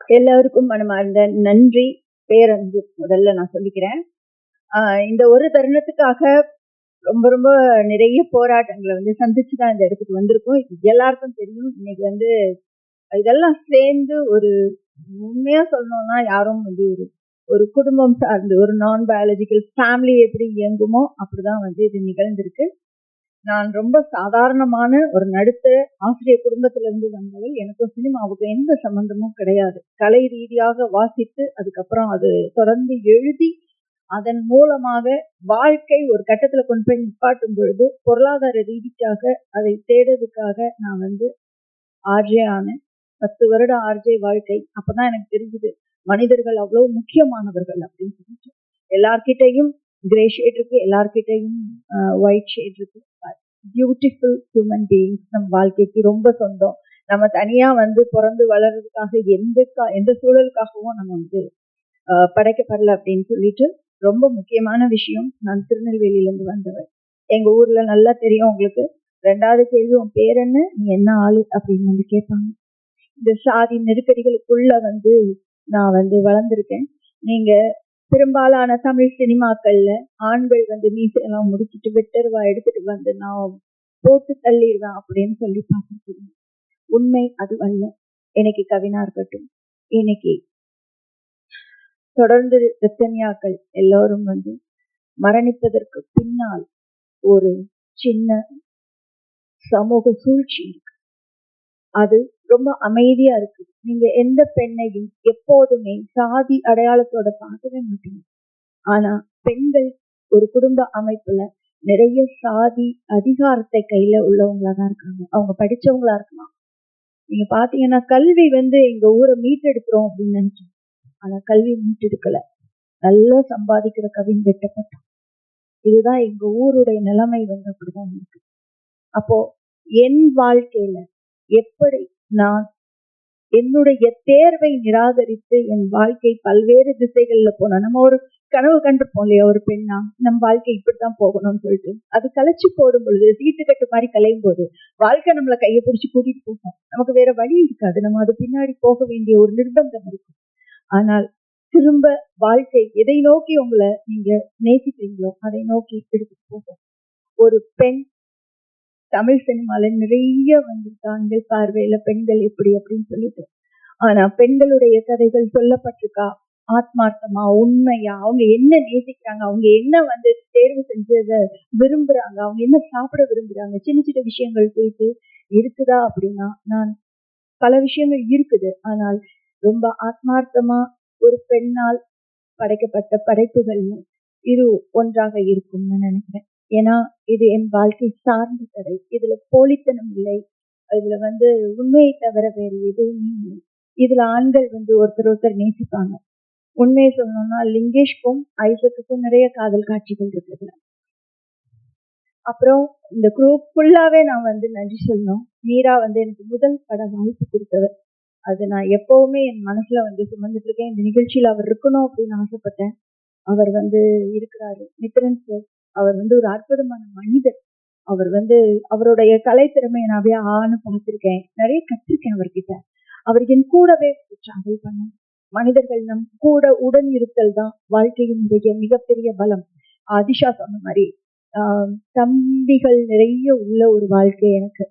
எல்லாருக்கும் மனமார்ந்த நன்றி, பேரன்பு முதல்ல நான் சொல்லிக்கிறேன். இந்த ஒரு தருணத்துக்காக ரொம்ப ரொம்ப நிறைய போராட்டங்களை சந்திச்சுதான் இந்த இடத்துக்கு வந்திருக்கோம். இது எல்லாருக்கும் தெரியும். இன்னைக்கு இதெல்லாம் சேர்ந்து ஒரு உண்மையா சொல்லணும்னா யாரும் ஒரு ஒரு குடும்பம் சார்ந்து ஒரு நான் பயாலஜிக்கல் ஃபேமிலி எப்படி இயங்குமோ அப்படிதான் இது நிகழ்ந்திருக்கு. நான் ரொம்ப சாதாரணமான ஒரு நடுத்தர ஆசிரியர் குடும்பத்துல இருந்து வந்தவள். எனக்கும் சினிமாவுக்கும் எந்த சம்பந்தமும் கிடையாது. கலை ரீதியாக வாசித்து அதுக்கப்புறம் அது தொடர்ந்து எழுதி அதன் மூலமாக வாழ்க்கை ஒரு கட்டத்துல கொண்டு போய் நிப்பாட்டும் பொழுது பொருளாதார ரீதிக்காக அதை தேடுறதுக்காக நான் ஆர்ஜே ஆனேன். 10 வருடம் ஆர்ஜே வாழ்க்கை. அப்பதான் எனக்கு தெரிஞ்சது மனிதர்கள் அவ்வளவு முக்கியமானவர்கள் அப்படின்னு சொல்லிட்டு. எல்லார்கிட்டையும் கிரே ஷேட் இருக்கு, எல்லார்கிட்டையும் ஒயிட் ஷேட் இருக்கு. பியூட்டிஃபுல் ஹியூமன் பீயிங்ஸ் நம்ம வாழ்க்கைக்கு ரொம்ப சொந்தம். நம்ம தனியா பிறந்து வளர்றதுக்காக எந்த சூழலுக்காகவும் நம்ம படைக்கப்படல அப்படின்னு சொல்லிட்டு ரொம்ப முக்கியமான விஷயம். நான் திருநெல்வேலியில இருந்து வந்தவர். எங்க ஊர்ல நல்லா தெரியும் உங்களுக்கு. 2வது கேள்வி உன் பேர் என்ன, நீ என்ன ஆளு அப்படின்னு கேட்பாங்க. இந்த சாதி நெருக்கடிகளுக்குள்ள நான் வளர்ந்திருக்கேன். நீங்க பெரும்பாலான தமிழ் சினிமாக்கள்ல ஆண்கள் மீசையெல்லாம் முடிச்சுட்டு வெட்டருவா எடுத்துட்டு நான் போட்டு தள்ளிடுவேன் அப்படின்னு சொல்லி பார்த்துருக்கீங்க. உண்மை அது அல்ல. இன்னைக்கு கவினா இருக்கட்டும், இன்னைக்கு தொடர்ந்து ரத்தனியாக்கள் எல்லோரும் மரணிப்பதற்கு பின்னால் ஒரு சின்ன சமூக சூழ்ச்சி இருக்கு. அது ரொம்ப அமைதியா இருக்கு. நீங்க எந்த பெண்ணையும் எப்போதுமே சாதி அடையாளத்தோட பார்க்கவே மாட்டீங்க. ஆனா பெண்கள் ஒரு குடும்ப அமைப்புல நிறைய சாதி அதிகாரத்தை கையில உள்ளவங்களாதான் இருக்காங்க. அவங்க படிச்சவங்களா இருக்கலாம். நீங்க பாத்தீங்கன்னா கல்வி எங்க ஊரை மீட்டெடுக்கிறோம் அப்படின்னு நினைச்சோம். ஆனா கல்வி மீட்டெடுக்கல. நல்லா சம்பாதிக்கிற கவின் வெட்டப்பட்டான். இதுதான் எங்க ஊருடைய நிலைமை அப்படிதான் இருக்கு. அப்போ என் வாழ்க்கையில எப்படி நான் என்னுடைய தேர்வை நிராகரித்து என் வாழ்க்கை பல்வேறு திசைகள்ல போனோம். நம்ம ஒரு கனவு கண்டிருப்போம் இல்லையா, ஒரு பெண்ணா நம்ம வாழ்க்கை இப்படித்தான் போகணும்னு சொல்லிட்டு அது கலைச்சு போடும் பொழுது சீட்டுக்கட்டு மாதிரி கலையும் போது வாழ்க்கை நம்மளை கையை பிடிச்சி கூட்டிட்டு போகும். நமக்கு வேற வழி இருக்காது. நம்ம அது பின்னாடி போக வேண்டிய ஒரு நிர்பந்தம் இருக்கும். ஆனால் திரும்ப வாழ்க்கை எதை நோக்கி உங்களை நீங்க நேசிக்கிறீங்களோ அதை நோக்கி எடுத்துட்டு போகும். ஒரு பெண் தமிழ் சினிமால நிறைய ஆண்கள் பார்வையில பெண்கள் எப்படி அப்படின்னு சொல்லிட்டு, ஆனா பெண்களுடைய கதைகள் சொல்லப்பட்டிருக்கா? ஆத்மார்த்தமா, உண்மையா, அவங்க என்ன நேசிக்கிறாங்க, அவங்க என்ன தேர்வு செஞ்சத விரும்புறாங்க, அவங்க என்ன சாப்பிட விரும்புறாங்க, சின்ன சின்ன விஷயங்கள் குறித்து இருக்குதா அப்படின்னா நான் பல விஷயங்கள் இருக்குது. ஆனால் ரொம்ப ஆத்மார்த்தமா ஒரு பெண்ணால் படைக்கப்பட்ட படைப்புகள் இது ஒன்றாக இருக்கும்னு நினைக்கிறேன். ஏன்னா இது என் வாழ்க்கை சார்ந்த கதை. இதுல போலித்தனம் இல்லை. இதுல உண்மையை தவிர வேறு எதுவுமே இல்லை. இதுல ஆண்கள் ஒருத்தர் நேசிப்பாங்க. உண்மையை சொல்லணும்னா லிங்கேஷ்க்கும் ஐசக்குக்கும் நிறைய காதல் காட்சிகள் இருக்குது. அப்புறம் இந்த குரூப் ஃபுல்லாவே நான் நன்றி சொல்லணும். மீரா எனக்கு முதல் பட வாய்ப்பு கொடுத்தவர். அது நான் எப்பவுமே என் மனசுல சுமந்துட்டு இருக்கேன். இந்த நிகழ்ச்சியில அவர் இருக்கணும் அப்படின்னு ஆசைப்பட்டேன். அவர் இருக்கிறாரு. மித்ரன் சார், அவர் ஒரு அற்புதமான மனிதர். அவர் அவருடைய கலை திறமையை நான் அப்படியே பார்த்திருக்கேன். நிறைய கற்றிருக்கேன் அவர்கிட்ட. அவர் என் கூடவே டிராவல் பண்ண மனிதர்கள் நம் கூட உடன் இருத்தல் தான் வாழ்க்கையினுடைய மிகப்பெரிய பலம். அதிஷா சொன்ன மாதிரி தம்பிகள் நிறைய உள்ள ஒரு வாழ்க்கை எனக்கு.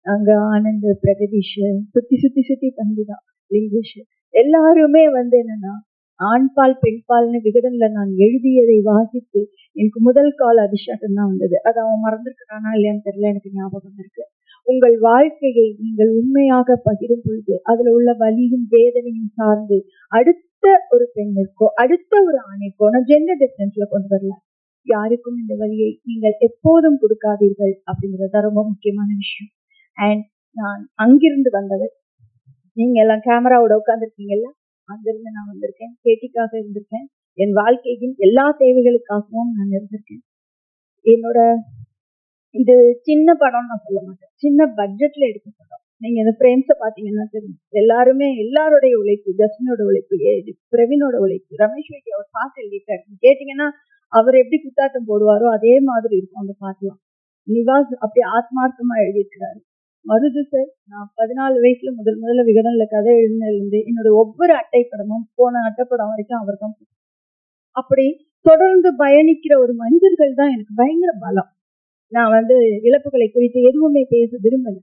அங்க ஆனந்த், பிரகதீஷ், சுத்தி சுத்தி சுத்தி தம்பி தான். லிங்கேஷ் எல்லாருமே என்னன்னா ஆண்பால் பெண்பால்னு விகடன்ல நான் எழுதியதை வாசித்து எனக்கு முதல் கால் அதிர்ஷ்டம் தான் வந்தது. அது அவன் மறந்துருக்கானா இல்லையான்னு தெரியல, எனக்கு ஞாபகம் இருக்கு. உங்கள் வாழ்க்கையை நீங்கள் உண்மையாக பகிரும் பொழுது அதுல உள்ள வலியும் வேதனையும் சார்ந்து அடுத்த ஒரு பெண்ணிற்கோ அடுத்த ஒரு ஆணைக்கோ நான் ஜெண்டர் டிஃபரன்ஸ்ல கொண்டு வரல. யாருக்கும் இந்த வழியை நீங்கள் எப்போதும் கொடுக்காதீர்கள் அப்படிங்கிறது ரொம்ப முக்கியமான விஷயம். அண்ட் நான் அங்கிருந்து வந்தவர். நீங்க எல்லாம் கேமராவோட உட்கார்ந்துருக்கீங்கல்ல, அங்கிருந்து நான் வந்திருக்கேன். பேட்டிக்காக இருந்திருக்கேன். என் வாழ்க்கையின் எல்லா தேவைகளுக்காகவும் நான் இருந்திருக்கேன். என்னோட இது சின்ன படம் நான் சொல்ல மாட்டேன், சின்ன பட்ஜெட்ல எடுத்த படம். நீங்க இந்த பிரேம்ஸை பாத்தீங்கன்னா தெரியும். எல்லாருமே எல்லாருடைய உழைப்பு, ஜஸ்மினோட உழைப்பு, பிரவீனோட உழைப்பு, ரமேஷ் வைத்தி அவர் பாட்டு எழுதிட்டாரு. கேட்டீங்கன்னா அவர் எப்படி குத்தாட்டம் போடுவாரோ அதே மாதிரி இருக்கும் அந்த பாட்டுலாம். நிவாஸ் அப்படி ஆத்மார்த்தமா எழுதியிருக்கிறாரு. மருது சார், நான் 14 வயசுல முதல்ல விகடன்ல கதை எழுதினதுலேருந்து என்னோட ஒவ்வொரு அட்டை படமும் போன அட்டைப்படம் வரைக்கும் அவர் தான். அப்படி தொடர்ந்து பயணிக்கிற ஒரு மனிதர்கள் தான் எனக்கு பயங்கர பலம். நான் இழப்புகளை குறித்து எதுவுமே பேச விரும்பல.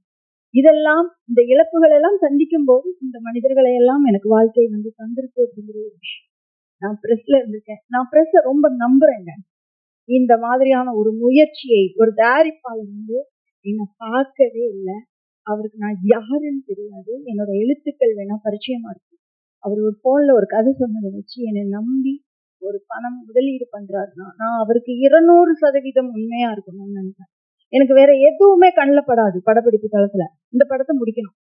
இதெல்லாம் இந்த இழப்புகள் எல்லாம் சந்திக்கும் போது இந்த மனிதர்களை எல்லாம் எனக்கு வாழ்க்கை தந்திருக்கு அப்படிங்கிற ஒரு விஷயம். நான் பிரஸ்ல இருந்திருக்கேன். நான் பிரஸ்ஸ ரொம்ப நம்புறேங்க. இந்த மாதிரியான ஒரு முயற்சியை ஒரு தயாரிப்பாளர் என்னை பார்க்கவே இல்லை. அவருக்கு நான் யாருன்னு தெரியாது. என்னோட எழுத்துக்கள் வேணா பரிச்சயமா இருக்கு. அவர் ஒரு போன்ல ஒரு கதை சொன்னதை வச்சு என்னை நம்பி ஒரு பணம் முதலீடு பண்றாருன்னா நான் அவருக்கு 200% உண்மையா இருக்கணும்னு நினைக்கிறேன். எனக்கு வேற எதுவுமே கண்ணில் படாது. படப்பிடிப்பு காலத்துல இந்த படத்தை முடிக்கணும்,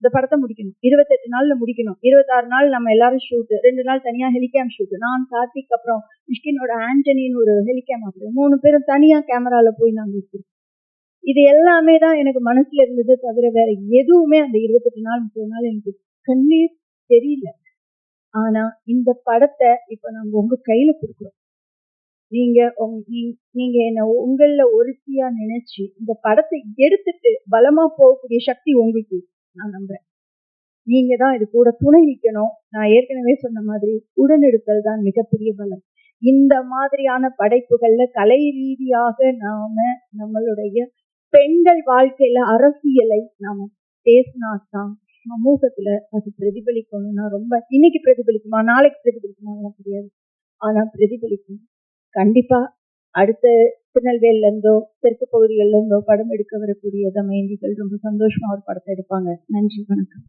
28 நாள்ல முடிக்கணும், 26 நாள் நம்ம எல்லாரும் ஷூட், 2 நாள் தனியா ஹெலிகேம் ஷூட், நான் கார்த்திக் அப்புறம் மிஷ்கினோட ஆண்டனின்னு ஒரு ஹெலிகேம் ஆப்ரேட்டர் 3 பேரும் தனியா கேமரால போய் நாங்க இருக்கோம். இது எல்லாமே தான் எனக்கு மனசுல இருந்தது தவிர வேற எதுவுமே அந்த 28 நாள் 30 நாள் எனக்கு கண்ணீர் தெரியல. ஆனா இந்த படத்தை இப்ப நாங்க உங்க கையில கொடுக்குறோம். நீங்க என்ன உங்கள ஒருத்தியா நினைச்சு இந்த படத்தை எடுத்துட்டு பலமா போகக்கூடிய சக்தி உங்களுக்கு நான் நம்புறேன். நீங்க தான் இது கூட துணை நிக்கணும். நான் ஏற்கனவே சொன்ன மாதிரி உடனெடுத்தல் தான் மிகப்பெரிய பலம். இந்த மாதிரியான படைப்புகள்ல கலை ரீதியாக நாம நம்மளுடைய பெண்கள் வாழ்க்கையில அரசியலை நாம பேசினாதான் சமூகத்துல அது பிரதிபலிக்கணும்னா ரொம்ப இன்னைக்கு பிரதிபலிக்குமா நாளைக்கு பிரதிபலிக்குமா தெரியாது. ஆனா பிரதிபலிக்கும். கண்டிப்பா அடுத்த திருநெல்வேலில இருந்தோ தெற்கு பகுதிகளில் இருந்தோ படம் எடுக்க வரக்கூடிய தமயந்திகள் ரொம்ப சந்தோஷமா ஒரு படத்தை எடுப்பாங்க. நன்றி, வணக்கம்.